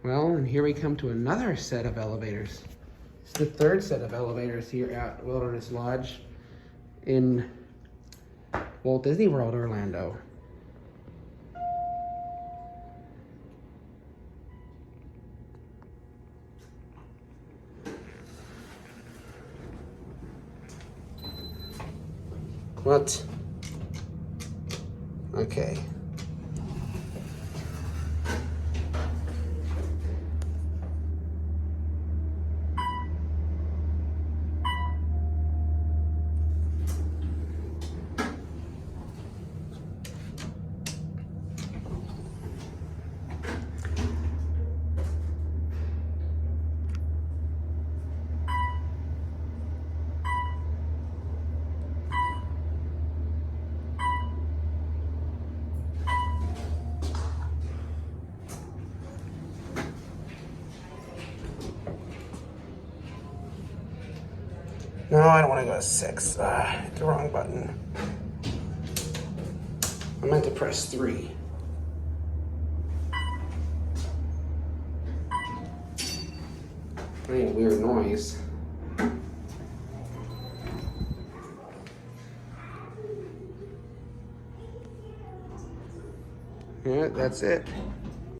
Well, and here we come to another set of elevators. It's the third set of elevators here at Wilderness Lodge in Walt Disney World, Orlando. What? Okay. No, I don't want to go to 6. Hit the wrong button. I meant to press 3. I made a weird noise. Yeah, that's it.